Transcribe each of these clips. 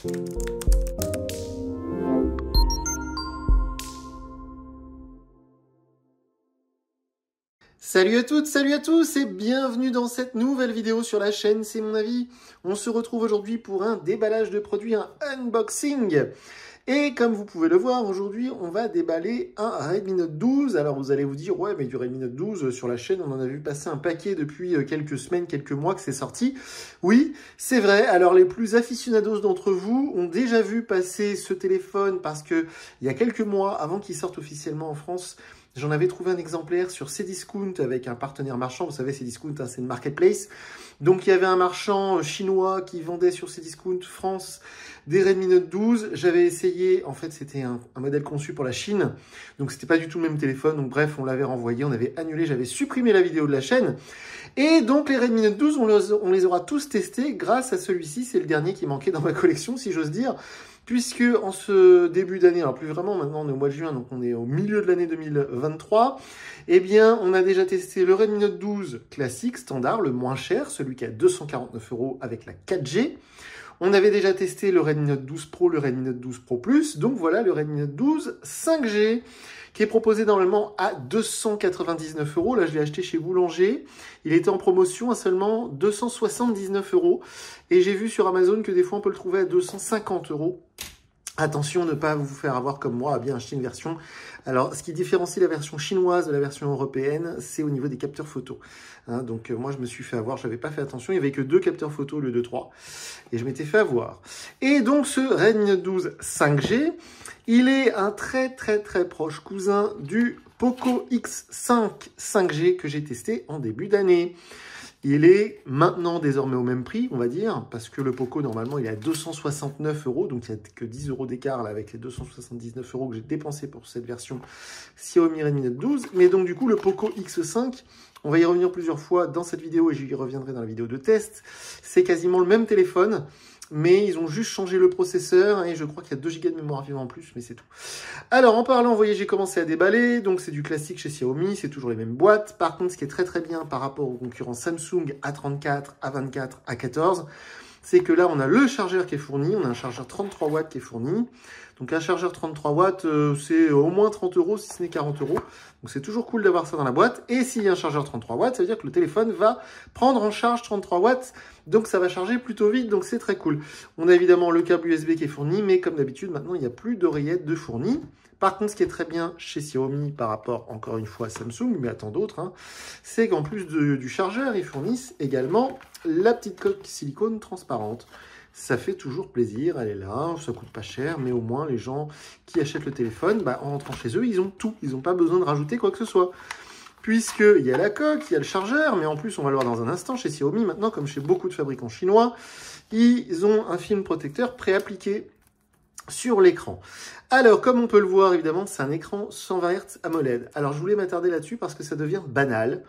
Salut à toutes, salut à tous et bienvenue dans cette nouvelle vidéo sur la chaîne C'est mon avis. On se retrouve aujourd'hui pour un déballage de produits, un unboxing. Et comme vous pouvez le voir, aujourd'hui on va déballer un Redmi Note 12. Alors vous allez vous dire, ouais mais du Redmi Note 12 sur la chaîne, on en a vu passer un paquet depuis quelques semaines, quelques mois que c'est sorti. Oui, c'est vrai. Alors les plus aficionados d'entre vous ont déjà vu passer ce téléphone parce que il y a quelques mois, avant qu'il sorte officiellement en France, j'en avais trouvé un exemplaire sur Cdiscount avec un partenaire marchand. Vous savez, Cdiscount, hein, c'est une marketplace. Donc, il y avait un marchand chinois qui vendait sur Cdiscount France des Redmi Note 12. J'avais essayé, en fait, c'était un modèle conçu pour la Chine. Donc, c'était pas du tout le même téléphone. Donc, bref, on l'avait renvoyé, on avait annulé, j'avais supprimé la vidéo de la chaîne. Et donc, les Redmi Note 12, on les aura tous testés grâce à celui-ci. C'est le dernier qui manquait dans ma collection, si j'ose dire. Puisque en ce début d'année, alors plus vraiment, maintenant on est au mois de juin, donc on est au milieu de l'année 2023, eh bien on a déjà testé le Redmi Note 12 classique, standard, le moins cher, celui qui a 249 € avec la 4G. On avait déjà testé le Redmi Note 12 Pro, le Redmi Note 12 Pro Plus, donc voilà le Redmi Note 12 5G, qui est proposé normalement à 299 €. Là, je l'ai acheté chez Boulanger. Il était en promotion à seulement 279 €. Et j'ai vu sur Amazon que des fois, on peut le trouver à 250 €. Attention, ne pas vous faire avoir comme moi à bien acheter une version. Alors, ce qui différencie la version chinoise de la version européenne, c'est au niveau des capteurs photo. Hein, donc, moi, je me suis fait avoir, je n'avais pas fait attention, il n'y avait que 2 capteurs photo au lieu de 3. Et je m'étais fait avoir. Et donc, ce Redmi Note 12 5G, il est un très proche cousin du Poco X5 5G que j'ai testé en début d'année. Il est maintenant désormais au même prix, on va dire, parce que le Poco, normalement, il est à 269 €, donc il n'y a que 10 € d'écart là, avec les 279 € que j'ai dépensés pour cette version Xiaomi Redmi Note 12. Mais donc, du coup, le Poco X5, on va y revenir plusieurs fois dans cette vidéo et j'y reviendrai dans la vidéo de test. C'est quasiment le même téléphone, mais ils ont juste changé le processeur et je crois qu'il y a 2 Go de mémoire vive en plus, mais c'est tout. Alors, en parlant, vous voyez, j'ai commencé à déballer. Donc, c'est du classique chez Xiaomi, c'est toujours les mêmes boîtes. Par contre, ce qui est très bien par rapport aux concurrents Samsung A34, A24, A14, c'est que là, on a le chargeur qui est fourni. On a un chargeur 33 watts qui est fourni. Donc, un chargeur 33 watts, c'est au moins 30 €, si ce n'est 40 €. Donc, c'est toujours cool d'avoir ça dans la boîte. Et s'il y a un chargeur 33 watts, ça veut dire que le téléphone va prendre en charge 33 watts. Donc, ça va charger plutôt vite. Donc, c'est très cool. On a évidemment le câble USB qui est fourni. Mais comme d'habitude, maintenant, il n'y a plus d'oreillette de fourni. Par contre, ce qui est très bien chez Xiaomi par rapport, encore une fois, à Samsung, mais à tant d'autres, hein, c'est qu'en plus du chargeur, ils fournissent également la petite coque silicone transparente. Ça fait toujours plaisir, elle est là, ça coûte pas cher, mais au moins les gens qui achètent le téléphone, bah, en rentrant chez eux, ils ont tout. Ils n'ont pas besoin de rajouter quoi que ce soit. Puisqu'il y a la coque, il y a le chargeur, mais en plus, on va le voir dans un instant, chez Xiaomi, maintenant, comme chez beaucoup de fabricants chinois, ils ont un film protecteur préappliqué sur l'écran. Alors, comme on peut le voir, évidemment, c'est un écran 120 Hz AMOLED. Alors, je voulais m'attarder là-dessus parce que ça devient banal.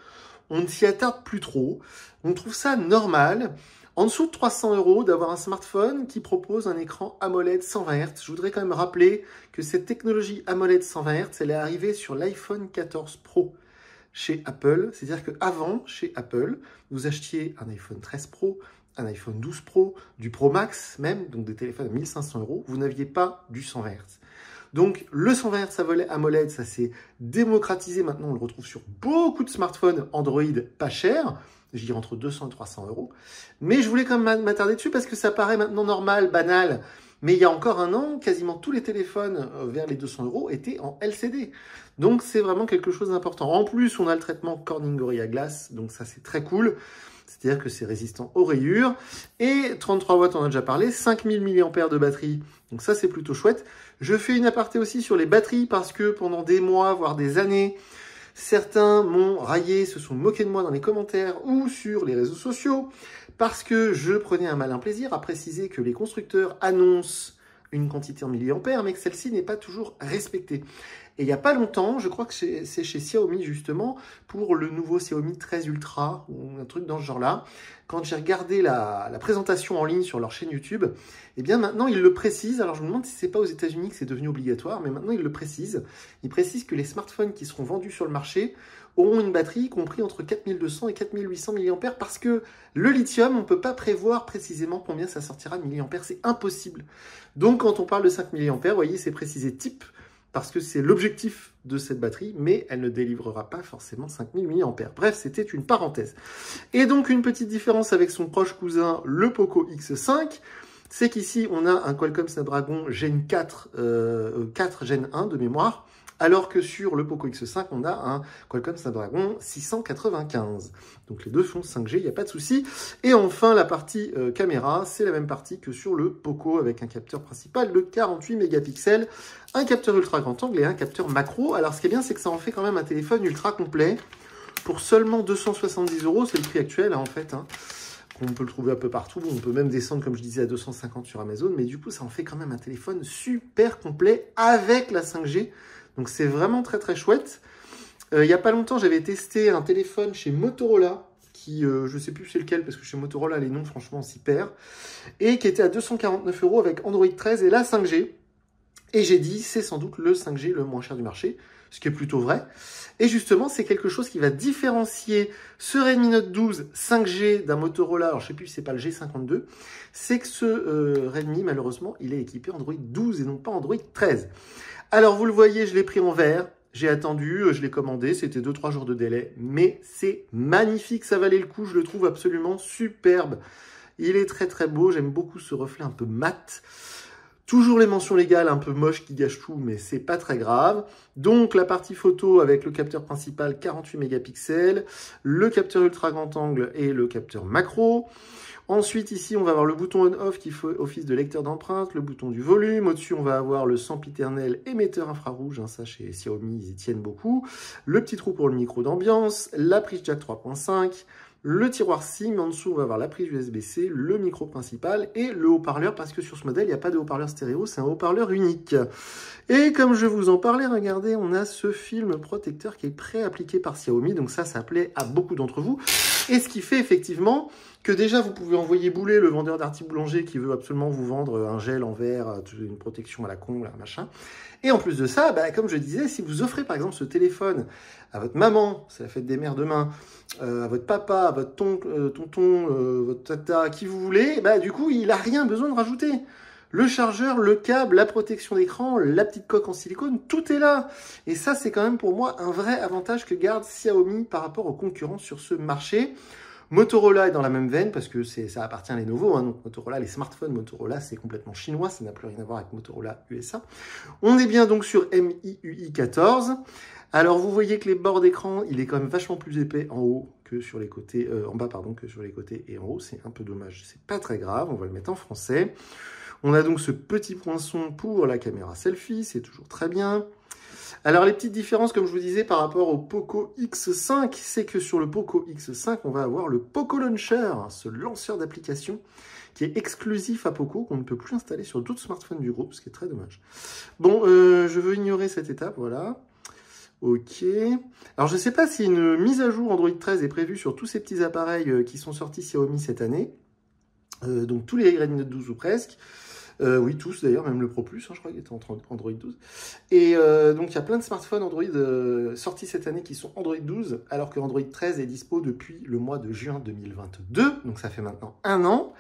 On ne s'y attarde plus trop. On trouve ça normal. En dessous de 300 € d'avoir un smartphone qui propose un écran AMOLED 120 Hz. Je voudrais quand même rappeler que cette technologie AMOLED 120 Hz, elle est arrivée sur l'iPhone 14 Pro chez Apple. C'est-à-dire qu'avant, chez Apple, vous achetiez un iPhone 13 Pro, un iPhone 12 Pro, du Pro Max même, donc des téléphones à 1500 €, vous n'aviez pas du 120 Hz. Donc le 120 Hz AMOLED, ça s'est démocratisé. Maintenant, on le retrouve sur beaucoup de smartphones Android pas chers, je dirais entre 200 et 300 €. Mais je voulais quand même m'attarder dessus parce que ça paraît maintenant normal, banal. Mais il y a encore un an, quasiment tous les téléphones vers les 200 € étaient en LCD. Donc c'est vraiment quelque chose d'important. En plus, on a le traitement Corning Gorilla Glass, donc ça c'est très cool. C'est-à-dire que c'est résistant aux rayures. Et 33 watts, on a déjà parlé. 5000 mAh de batterie. Donc ça, c'est plutôt chouette. Je fais une aparté aussi sur les batteries parce que pendant des mois, voire des années, certains m'ont raillé, se sont moqués de moi dans les commentaires ou sur les réseaux sociaux parce que je prenais un malin plaisir à préciser que les constructeurs annoncent une quantité en milliampères, mais que celle-ci n'est pas toujours respectée. Et il n'y a pas longtemps, je crois que c'est chez Xiaomi justement, pour le nouveau Xiaomi 13 Ultra, ou un truc dans ce genre-là, quand j'ai regardé la présentation en ligne sur leur chaîne YouTube, eh bien maintenant ils le précisent. Alors je me demande si c'est pas aux États-Unis que c'est devenu obligatoire, mais maintenant ils le précisent. Ils précisent que les smartphones qui seront vendus sur le marché auront une batterie compris entre 4200 et 4800 mAh parce que le lithium, on ne peut pas prévoir précisément combien ça sortira de milliampères, c'est impossible. Donc quand on parle de 5 mAh, vous voyez, c'est précisé type parce que c'est l'objectif de cette batterie, mais elle ne délivrera pas forcément 5000 mAh. Bref, c'était une parenthèse. Et donc une petite différence avec son proche cousin, le Poco X5, c'est qu'ici, on a un Qualcomm Snapdragon Gen 4, 4 Gen 1 de mémoire, alors que sur le Poco X5, on a un Qualcomm Snapdragon 695. Donc les deux sont 5G, il n'y a pas de souci. Et enfin, la partie caméra, c'est la même partie que sur le Poco, avec un capteur principal de 48 mégapixels, un capteur ultra grand angle et un capteur macro. Alors ce qui est bien, c'est que ça en fait quand même un téléphone ultra complet. Pour seulement 270 €, c'est le prix actuel, hein, en fait, hein. On peut le trouver un peu partout, on peut même descendre, comme je disais, à 250 sur Amazon, mais du coup, ça en fait quand même un téléphone super complet avec la 5G. Donc, c'est vraiment très, très chouette. Il n'y a pas longtemps, j'avais testé un téléphone chez Motorola, qui, je ne sais plus c'est lequel, parce que chez Motorola, les noms, franchement, on s'y perd, et qui était à 249 € avec Android 13 et la 5G. Et j'ai dit, c'est sans doute le 5G le moins cher du marché, ce qui est plutôt vrai. Et justement, c'est quelque chose qui va différencier ce Redmi Note 12 5G d'un Motorola, alors je ne sais plus si c'est pas le G52, c'est que ce Redmi, malheureusement, il est équipé Android 12 et non pas Android 13. Alors, vous le voyez, je l'ai pris en vert, j'ai attendu, je l'ai commandé, c'était 2-3 jours de délai, mais c'est magnifique, ça valait le coup, je le trouve absolument superbe. Il est très très beau, j'aime beaucoup ce reflet un peu mat. Toujours les mentions légales un peu moches qui gâchent tout, mais c'est pas très grave. Donc la partie photo avec le capteur principal 48 mégapixels, le capteur ultra grand angle et le capteur macro. Ensuite ici on va avoir le bouton on-off qui fait office de lecteur d'empreintes, le bouton du volume. Au-dessus on va avoir le sempiternel émetteur infrarouge, hein, ça chez Xiaomi ils y tiennent beaucoup. Le petit trou pour le micro d'ambiance, la prise jack 3.5. Le tiroir SIM, en dessous on va avoir la prise USB-C, le micro principal et le haut-parleur, parce que sur ce modèle il n'y a pas de haut-parleur stéréo, c'est un haut-parleur unique. Et comme je vous en parlais, regardez, on a ce film protecteur qui est pré-appliqué par Xiaomi, donc ça plaît à beaucoup d'entre vous. Et ce qui fait effectivement que déjà vous pouvez envoyer bouler le vendeur d'articles boulanger qui veut absolument vous vendre un gel en verre, une protection à la con, là, machin. Et en plus de ça, bah, comme je disais, si vous offrez par exemple ce téléphone à votre maman, c'est la fête des mères demain, à votre papa, à votre tonton, votre tata, qui vous voulez, bah, du coup, il n'a rien besoin de rajouter. Le chargeur, le câble, la protection d'écran, la petite coque en silicone, tout est là. Et ça, c'est quand même pour moi un vrai avantage que garde Xiaomi par rapport aux concurrents sur ce marché. Motorola est dans la même veine parce que ça appartient à Lenovo, hein, donc Motorola, les smartphones Motorola, c'est complètement chinois, ça n'a plus rien à voir avec Motorola USA. On est bien donc sur MIUI 14. Alors vous voyez que les bords d'écran, il est quand même vachement plus épais en haut que sur les côtés, en bas pardon, que sur les côtés et en haut, c'est un peu dommage, c'est pas très grave, on va le mettre en français. On a donc ce petit poinçon pour la caméra selfie, c'est toujours très bien. Alors les petites différences, comme je vous disais, par rapport au Poco X5, c'est que sur le Poco X5, on va avoir le Poco Launcher, ce lanceur d'applications qui est exclusif à Poco, qu'on ne peut plus installer sur d'autres smartphones du groupe, ce qui est très dommage. Bon, je veux ignorer cette étape, voilà. Ok. Alors je ne sais pas si une mise à jour Android 13 est prévue sur tous ces petits appareils qui sont sortis Xiaomi cette année. Donc tous les Redmi Note 12 ou presque. Oui, tous d'ailleurs, même le Pro Plus, hein, je crois qu'il était en Android 12. Et donc, il y a plein de smartphones Android sortis cette année qui sont Android 12, alors que Android 13 est dispo depuis le mois de juin 2022, donc ça fait maintenant 1 an.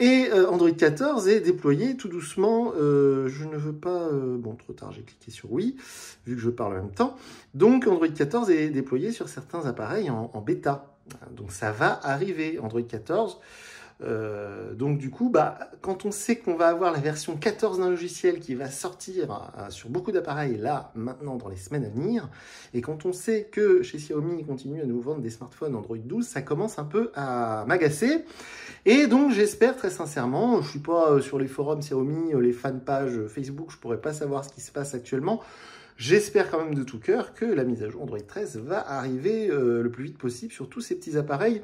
Et Android 14 est déployé tout doucement. Je ne veux pas... bon, trop tard, j'ai cliqué sur oui, vu que je parle en même temps. Donc, Android 14 est déployé sur certains appareils en bêta. Donc, ça va arriver, Android 14. Donc du coup, bah, quand on sait qu'on va avoir la version 14 d'un logiciel qui va sortir sur beaucoup d'appareils là, maintenant, dans les semaines à venir, et quand on sait que chez Xiaomi, ils continuent à nous vendre des smartphones Android 12, ça commence un peu à m'agacer. Et donc j'espère très sincèrement, je suis pas sur les forums Xiaomi, les fanpages Facebook, je pourrais pas savoir ce qui se passe actuellement. J'espère quand même de tout cœur que la mise à jour Android 13 va arriver le plus vite possible sur tous ces petits appareils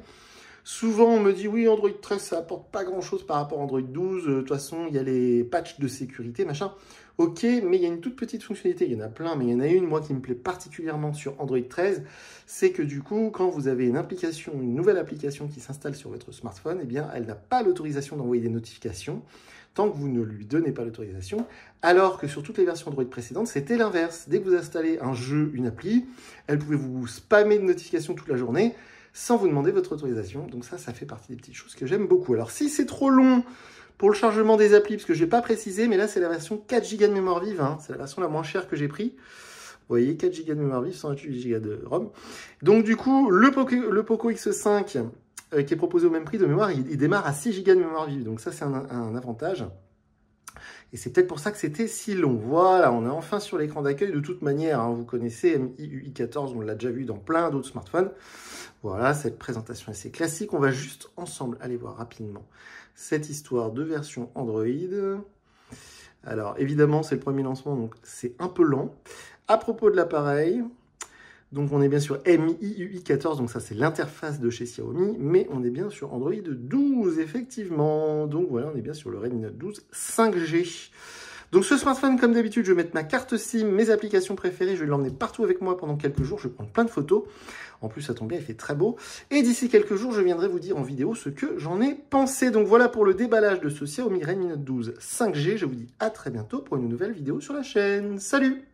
Souvent, on me dit, oui, Android 13, ça apporte pas grand-chose par rapport à Android 12. De toute façon, il y a les patchs de sécurité, machin. Ok, mais il y a une toute petite fonctionnalité. Il y en a plein, mais il y en a une, moi, qui me plaît particulièrement sur Android 13. C'est que du coup, quand vous avez une nouvelle application qui s'installe sur votre smartphone, eh bien, elle n'a pas l'autorisation d'envoyer des notifications tant que vous ne lui donnez pas l'autorisation, alors que sur toutes les versions Android précédentes, c'était l'inverse. Dès que vous installez un jeu, une appli, elle pouvait vous spammer de notifications toute la journée, sans vous demander votre autorisation. Donc ça fait partie des petites choses que j'aime beaucoup. Alors si c'est trop long pour le chargement des applis, parce que je n'ai pas précisé, mais là c'est la version 4 Go de mémoire vive, hein. C'est la version la moins chère que j'ai pris. Vous voyez, 4 Go de mémoire vive, 128 Go de ROM. Donc du coup, le Poco X5, qui est proposé au même prix de mémoire, il démarre à 6 Go de mémoire vive. Donc ça c'est un avantage. Et c'est peut-être pour ça que c'était si long. Voilà, on est enfin sur l'écran d'accueil. De toute manière, hein, vous connaissez MIUI 14, on l'a déjà vu dans plein d'autres smartphones. Voilà, cette présentation assez classique. On va juste ensemble aller voir rapidement cette histoire de version Android. Alors, évidemment, c'est le premier lancement, donc c'est un peu lent. À propos de l'appareil, donc on est bien sur MIUI 14, donc ça c'est l'interface de chez Xiaomi, mais on est bien sur Android 12, effectivement. Donc voilà, on est bien sur le Redmi Note 12 5G. Donc ce smartphone, comme d'habitude, je vais mettre ma carte SIM, mes applications préférées, je vais l'emmener partout avec moi pendant quelques jours, je vais prendre plein de photos. En plus, ça tombe bien, il fait très beau. Et d'ici quelques jours, je viendrai vous dire en vidéo ce que j'en ai pensé. Donc voilà pour le déballage de ce Xiaomi Redmi Note 12 5G. Je vous dis à très bientôt pour une nouvelle vidéo sur la chaîne. Salut!